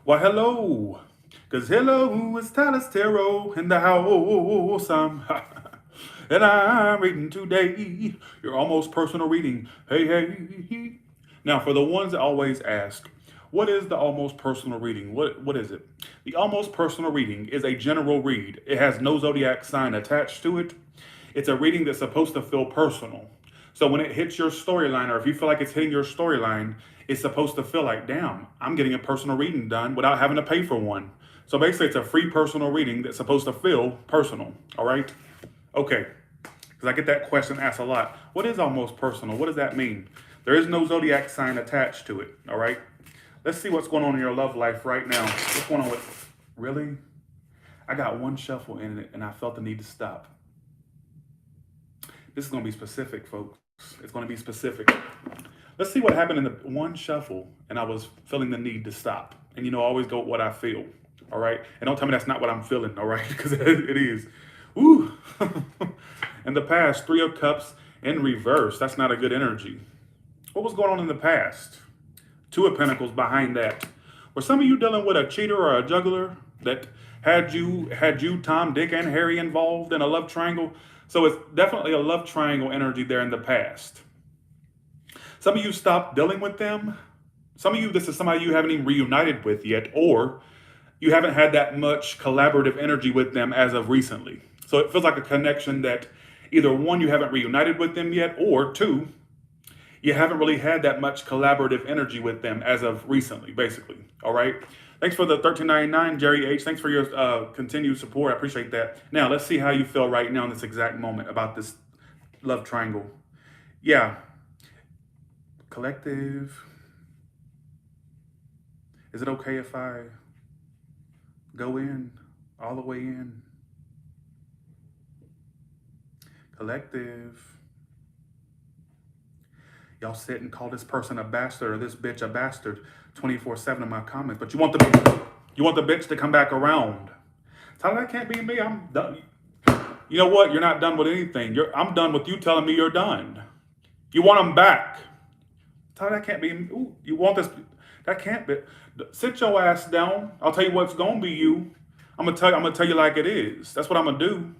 Why, hello. Because hello, it's Tyler's Tarot in the house. And I'm reading today your almost personal reading. Hey, hey. Now, for the ones that always ask, what is the almost personal reading? What is it? The almost personal reading is a general read. It has no zodiac sign attached to it. It's a reading that's supposed to feel personal. So when it hits your storyline, or if you feel like it's hitting your storyline, it's supposed to feel like, damn, I'm getting a personal reading done without having to pay for one. So basically, it's a free personal reading that's supposed to feel personal. All right? Okay. Because I get that question asked a lot. What is almost personal? What does that mean? There is no zodiac sign attached to it. All right? Let's see what's going on in your love life right now. What's going on with. Really? I got one shuffle in it and I felt the need to stop. This is going to be specific, folks. It's going to be specific. Let's see what happened in the one shuffle, and I was feeling the need to stop. And I always go with what I feel. All right? And don't tell me that's not what I'm feeling, all right? Because it is. Woo! In the past, Three of Cups in reverse. That's not a good energy. What was going on in the past? Two of Pentacles behind that. Were some of you dealing with a cheater or a juggler that had you, Tom, Dick, and Harry involved in a love triangle? So it's definitely a love triangle energy there in the past. Some of you stopped dealing with them. Some of you, this is somebody you haven't even reunited with yet, or you haven't had that much collaborative energy with them as of recently. So it feels like a connection that either one, you haven't reunited with them yet, or two, you haven't really had that much collaborative energy with them as of recently, basically. All right. Thanks for the 13.99, Jerry H. Thanks for your continued support. I appreciate that. Now, let's see how you feel right now in this exact moment about this love triangle. Yeah. Collective. Is it okay if I go in, all the way in? Collective. Y'all sit and call this person a bastard or this bitch a bastard 24/7 in my comments, but you want the bitch to come back around. Tyler, that can't be me. I'm done. You know what? You're not done with anything. I'm done with you telling me you're done. You want them back. Tyler, that can't be. Ooh, you want this? That can't be. Sit your ass down. I'll tell you what's gonna be you. I'm gonna tell you like it is. That's what I'm gonna do.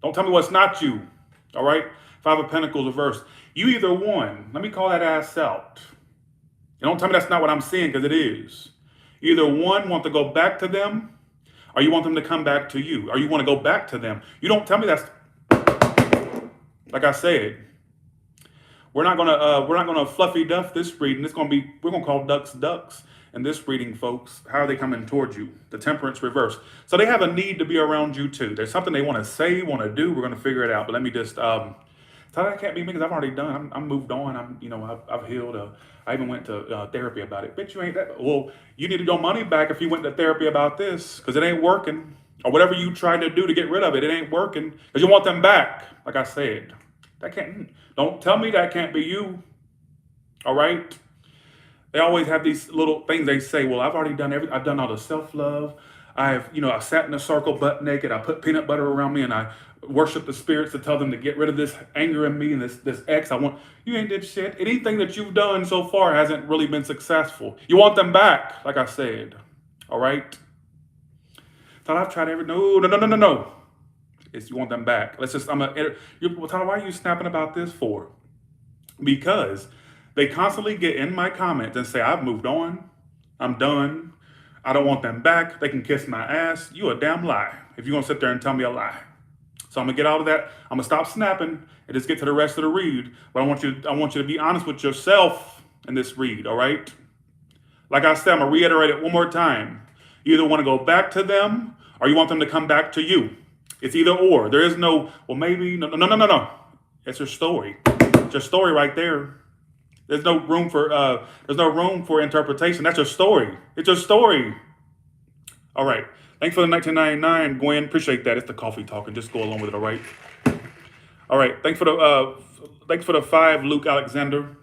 Don't tell me what's not you. All right. Five of Pentacles reversed. You either won. Let me call that ass out. And don't tell me that's not what I'm seeing, because it is. You either one, want to go back to them, or you want them to come back to you, or you want to go back to them. You don't tell me that's. Like I said, we're not gonna fluffy duff this reading. We're gonna call ducks in this reading, folks. How are they coming towards you? The Temperance reverse. So they have a need to be around you too. There's something they want to say, want to do. We're gonna figure it out. But let me just tell that can't be me, because I've already done. I'm moved on. I've healed. I even went to therapy about it. Bitch, you ain't that. Well, you needed your money back if you went to therapy about this, because it ain't working. Or whatever you tried to do to get rid of it, it ain't working, because you want them back. Like I said, that can't. Don't tell me that can't be you. All right. They always have these little things they say. Well, I've already done I've done all the self-love. I sat in a circle butt naked. I put peanut butter around me and I worship the spirits to tell them to get rid of this anger in me and this ex. You ain't did shit. Anything that you've done so far hasn't really been successful. You want them back, like I said. All right. Thought I've tried no. It's you want them back. Tyler, why are you snapping about this for? Because they constantly get in my comments and say, I've moved on. I'm done. I don't want them back. They can kiss my ass. You a damn lie if you're going to sit there and tell me a lie. So I'm going to get out of that. I'm going to stop snapping and just get to the rest of the read. But I want you to be honest with yourself in this read, all right? Like I said, I'm going to reiterate it one more time. You either want to go back to them or you want them to come back to you. It's either or. There is no, well, maybe, no. It's your story. It's your story right there. There's no room for interpretation. That's your story. It's your story. All right. Thanks for the 1999, Gwen. Appreciate that. It's the coffee talking. Just go along with it. All right. All right. Thanks for the 5, Luke Alexander.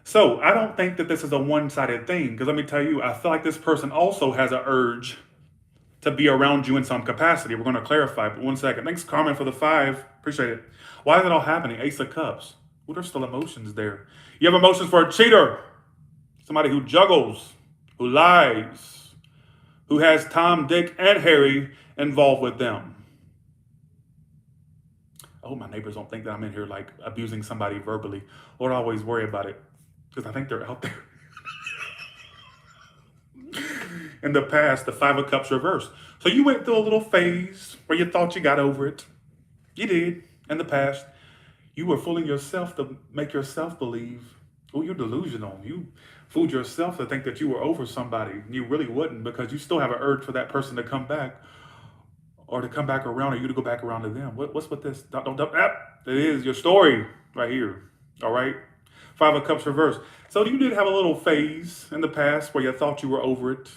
So I don't think that this is a one-sided thing, because let me tell you, I feel like this person also has an urge to be around you in some capacity. We're going to clarify, but 1 second. Thanks, Carmen, for the 5. Appreciate it. Why is it all happening? Ace of Cups. Well, there's still emotions there. You have emotions for a cheater, somebody who juggles, who lies, who has Tom, Dick, and Harry involved with them. I hope my neighbors don't think that I'm in here like abusing somebody verbally. Lord, I always worry about it because I think they're out there. In the past, the Five of Cups reversed. So you went through a little phase where you thought you got over it. You did. In the past, you were fooling yourself to make yourself believe. Oh, you're delusional. You fooled yourself to think that you were over somebody. You really wouldn't, because you still have an urge for that person to come back, or to come back around, or you to go back around to them. What's with this? It is your story right here. All right. Five of Cups reversed. So you did have a little phase in the past where you thought you were over it.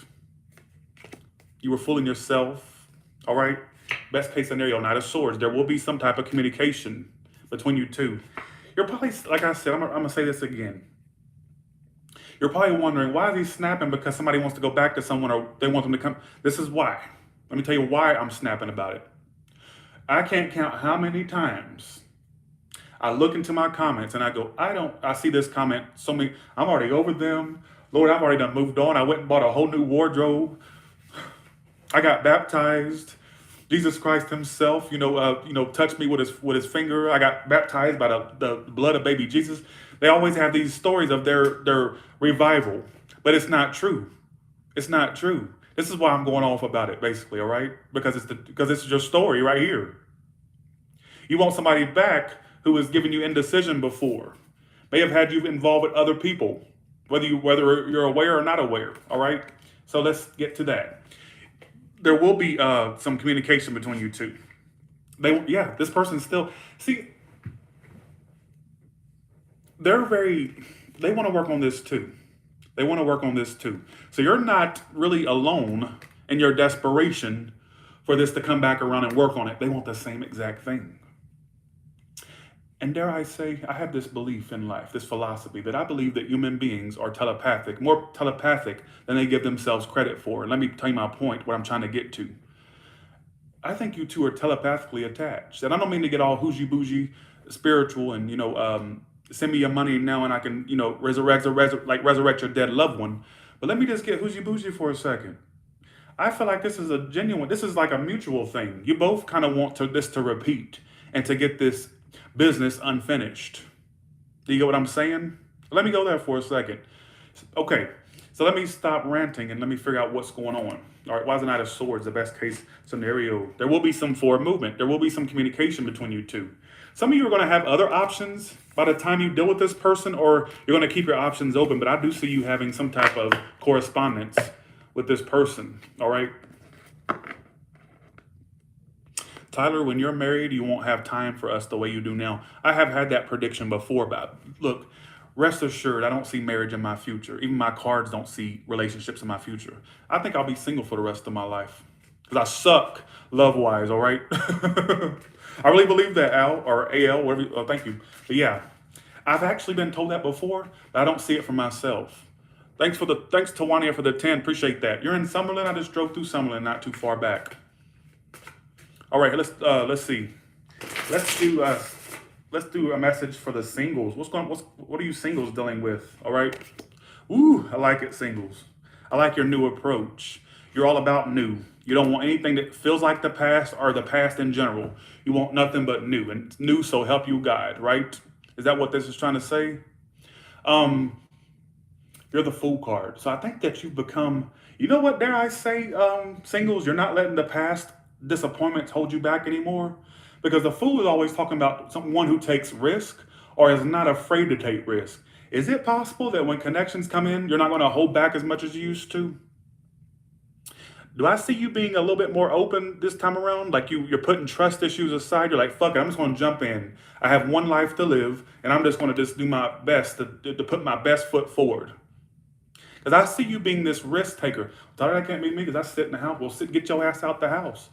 You were fooling yourself. All right. Best case scenario, Knight of Swords. There will be some type of communication between you two. You're probably, like I said, I'm going to say this again. You're probably wondering, why is he snapping? Because somebody wants to go back to someone, or they want them to come. This is why. Let me tell you why I'm snapping about it. I can't count how many times I look into my comments and I go, I see this comment so many, I'm already over them. Lord, I've already done moved on. I went and bought a whole new wardrobe. I got baptized. Jesus Christ himself, touched me with his finger. I got baptized by the blood of baby Jesus. They always have these stories of their revival, but it's not true. It's not true. This is why I'm going off about it, basically, all right? Because it's your story right here. You want somebody back who has given you indecision before, may have had you involved with other people, whether you're aware or not aware, all right? So let's get to that. There will be some communication between you two. This person still, see, they want to work on this too. They want to work on this too. So you're not really alone in your desperation for this to come back around and work on it. They want the same exact thing. And dare I say, I have this belief in life, this philosophy, that I believe that human beings are telepathic, more telepathic than they give themselves credit for. And let me tell you my point, what I'm trying to get to. I think you two are telepathically attached. And I don't mean to get all hoogie-bougie spiritual and, send me your money now and I can, resurrect your dead loved one. But let me just get hoogie-bougie for a second. I feel like this is like a mutual thing. You both kind of want this to repeat and to get this business unfinished. Do you get what I'm saying? Let me go there for a second. Okay, so let me stop ranting and let me figure out what's going on. All right, why is the Knight of Swords the best case scenario? There will be some forward movement. There will be some communication between you two. Some of you are going to have other options by the time you deal with this person, or you're going to keep your options open. But I do see you having some type of correspondence with this person. All right. Tyler, when you're married, you won't have time for us the way you do now. I have had that prediction before, but look, rest assured, I don't see marriage in my future. Even my cards don't see relationships in my future. I think I'll be single for the rest of my life because I suck love-wise, all right? I really believe that, Al, or AL, whatever. Oh, thank you. But yeah, I've actually been told that before, but I don't see it for myself. Thanks, Tawania, for the 10. Appreciate that. You're in Summerlin. I just drove through Summerlin not too far back. All right, let's see. Let's do a message for the singles. What are you singles dealing with? All right. Ooh, I like it, singles. I like your new approach. You're all about new. You don't want anything that feels like the past or the past in general. You want nothing but new, and new, so help you guide, right? Is that what this is trying to say? You're the Fool card. So I think that you've become, what, dare I say, singles, you're not letting the past disappointments hold you back anymore, because the Fool is always talking about someone who takes risk or is not afraid to take risk. Is it possible that when connections come in, you're not going to hold back as much as you used to? Do I see you being a little bit more open this time around? Like you're putting trust issues aside. You're like, fuck it, I'm just going to jump in. I have one life to live, and I'm just going to do my best to put my best foot forward. Because I see you being this risk taker. Sorry, that can't be me because I sit in the house. Well, get your ass out the house.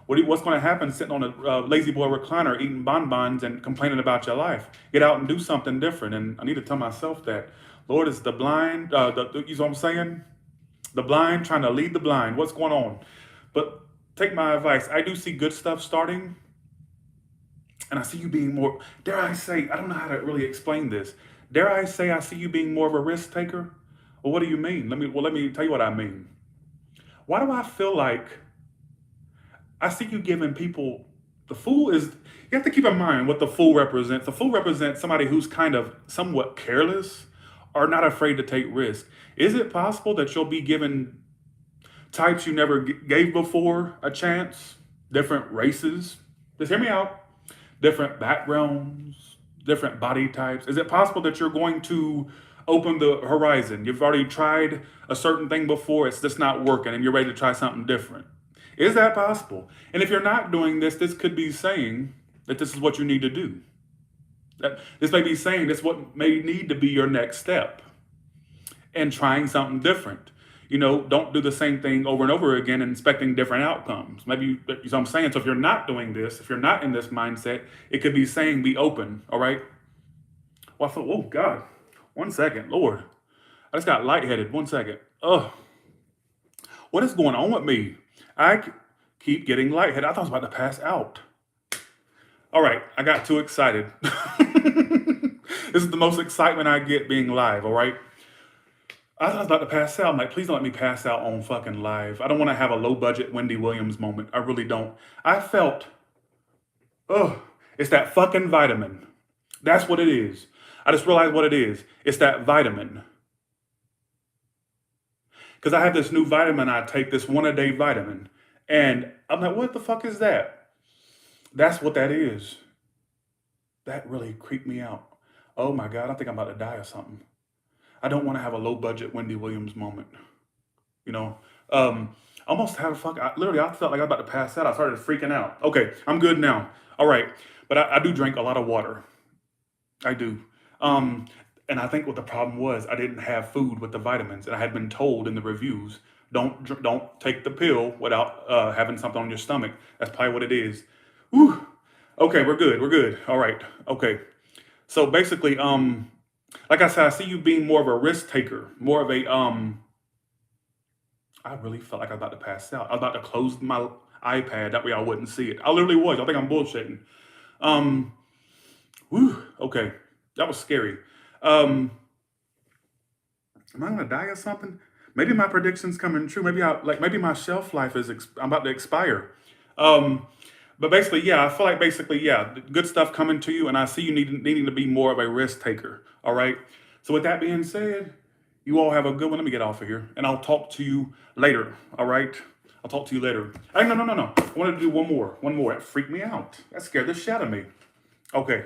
What's going to happen sitting on a lazy boy recliner eating bonbons and complaining about your life? Get out and do something different. And I need to tell myself that. Lord, it's the blind, you know what I'm saying? The blind trying to lead the blind. What's going on? But take my advice. I do see good stuff starting. And I see you being more, dare I say, I don't know how to really explain this. Dare I say I see you being more of a risk taker? Well, what do you mean? Let me tell you what I mean. Why do I feel like I see you giving people the fool is you have to keep in mind what the fool represents. The fool represents somebody who's kind of somewhat careless or not afraid to take risks. Is it possible that you'll be given types you never gave before a chance? Different races? Just hear me out. Different backgrounds, different body types. Is it possible that you're going to open the horizon? You've already tried a certain thing before, it's just not working, and you're ready to try something different. Is that possible? And if you're not doing this, this could be saying that this is what you need to do. That this may be saying this what may need to be your next step and trying something different. You know, don't do the same thing over and over again and expecting different outcomes. Maybe you know what I'm saying. So if you're not doing this, if you're not in this mindset, it could be saying be open. All right. Well, I thought, oh God, 1 second, Lord, I just got lightheaded. 1 second. Oh, what is going on with me? I keep getting lightheaded. I thought I was about to pass out. All right, I got too excited. This is the most excitement I get being live. All right. I thought I was about to pass out. I'm like, please don't let me pass out on fucking live. I don't want to have a low budget Wendy Williams moment. I really don't. I felt, oh, it's that fucking vitamin. That's what it is. I just realized what it is. It's that vitamin. Because I have this new vitamin I take, this 1-a-day vitamin. And I'm like, what the fuck is that? That's what that is. That really creeped me out. Oh my God, I think I'm about to die or something. I don't want to have a low budget Wendy Williams moment. You know, almost had a fuck. Literally, I felt like I was about to pass out. I started freaking out. Okay, I'm good now. All right. But I do drink a lot of water. I do. And I think what the problem was, I didn't have food with the vitamins. And I had been told in the reviews, don't take the pill without having something on your stomach. That's probably what it is. Whew. Okay, we're good. We're good. All right. Okay. So basically, like I said, I see you being more of a risk taker, more of a I really felt like I was about to pass out. I was about to close my iPad, that way I wouldn't see it. I literally was. I think I'm bullshitting. Okay. That was scary. Am I gonna die or something? Maybe my prediction's coming true. Maybe my shelf life is I'm about to expire. But basically, yeah, I feel like good stuff coming to you, and I see you needing to be more of a risk taker. All right. So with that being said, you all have a good one. Let me get off of here, and I'll talk to you later. All right. I'll talk to you later. Hey, no. I wanted to do one more. That freaked me out. That scared the shit out of me. Okay.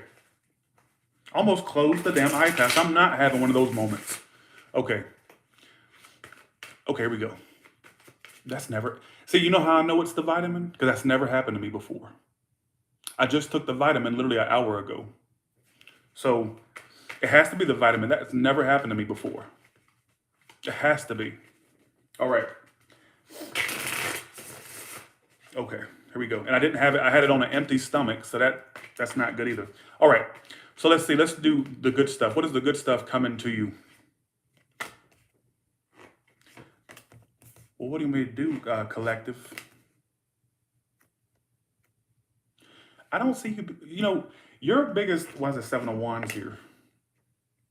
Almost closed the damn iPad. I'm not having one of those moments. Okay. Okay, here we go. That's never... See, you know how I know it's the vitamin? Because that's never happened to me before. I just took the vitamin literally an hour ago. So it has to be the vitamin. That's never happened to me before. It has to be. All right. Okay, here we go. And I didn't have it. I had it on an empty stomach, so that's not good either. All right. So let's see. Let's do the good stuff. What is the good stuff coming to you? Well, what do you mean to do, collective? I don't see you. You know, your biggest, why is it 7 of Wands here?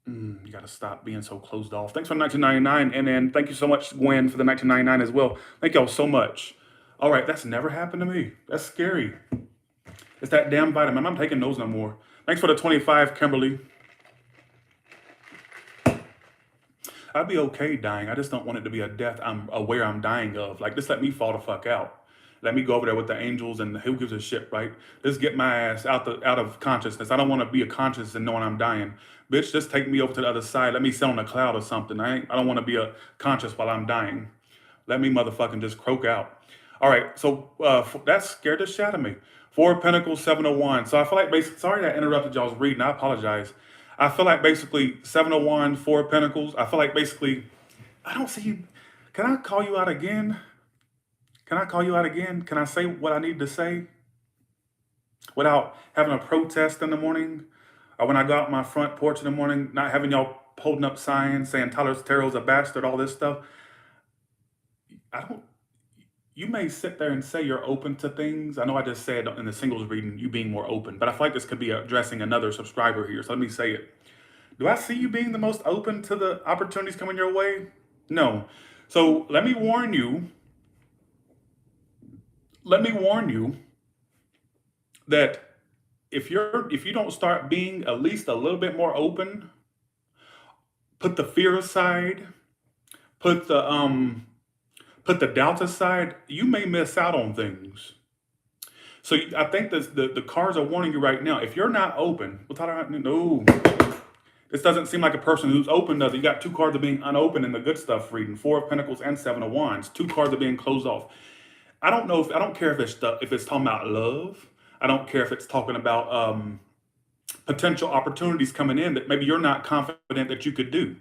You got to stop being so closed off. Thanks for 1999. And then thank you so much, Gwen, for the 1999 as well. Thank y'all so much. All right, that's never happened to me. That's scary. It's that damn vitamin. I'm not taking those no more. Thanks for the 25, Kimberly. I'd be okay dying. I just don't want it to be a death I'm aware I'm dying of. Like, just let me fall the fuck out. Let me go over there with the angels and who gives a shit, right? Just get my ass out of consciousness. I don't want to be a conscious and knowing I'm dying. Bitch, just take me over to the other side. Let me sit on a cloud or something. I don't want to be a conscious while I'm dying. Let me motherfucking just croak out. All right, so that scared the shit out of me. 4 of Pentacles, 7 of Wands. So I feel like basically, sorry that I interrupted y'all's reading. I apologize. I feel like basically 7 of Wands, 4 of Pentacles. I feel like basically, I don't see you. Can I call you out again? Can I call you out again? Can I say what I need to say without having a protest in the morning? Or when I go out my front porch in the morning, not having y'all holding up signs saying Tyler Terrell's a bastard, all this stuff. You may sit there and say you're open to things. I know I just said in the singles reading, you being more open, but I feel like this could be addressing another subscriber here. So let me say it. Do I see you being the most open to the opportunities coming your way? No. So let me warn you. Let me warn you that if you don't start being at least a little bit more open, put the fear aside, put the doubt aside, you may miss out on things. So I think the cards are warning you right now. If you're not open, well, Tyler, no, this doesn't seem like a person who's open, does it? You got two cards of being unopened in the good stuff reading, Four of Pentacles and Seven of Wands. Two cards of being closed off. I don't care if it's talking about love. I don't care if it's talking about potential opportunities coming in that maybe you're not confident that you could do.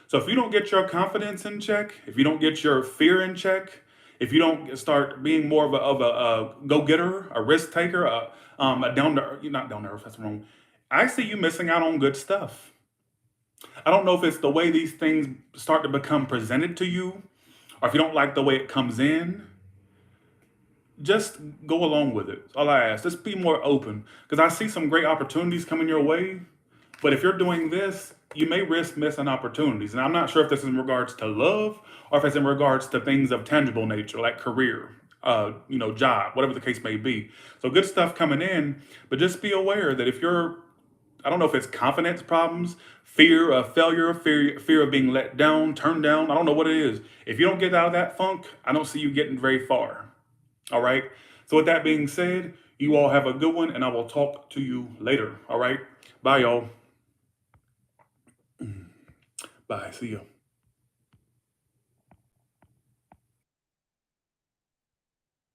So if you don't get your confidence in check, if you don't get your fear in check, if you don't start being more of a go-getter, a risk taker, a down to you're not down to earth, that's wrong. I see you missing out on good stuff. I don't know if it's the way these things start to become presented to you, or if you don't like the way it comes in. Just go along with it. All I ask. Just be more open, because I see some great opportunities coming your way. But if you're doing this, you may risk missing opportunities. And I'm not sure if this is in regards to love or if it's in regards to things of tangible nature, like career, job, whatever the case may be. So good stuff coming in, but just be aware that if you're, I don't know if it's confidence problems, fear of failure, fear of being let down, turned down. I don't know what it is. If you don't get out of that funk, I don't see you getting very far. All right. So with that being said, you all have a good one, and I will talk to you later. All right. Bye, y'all. Bye. See ya.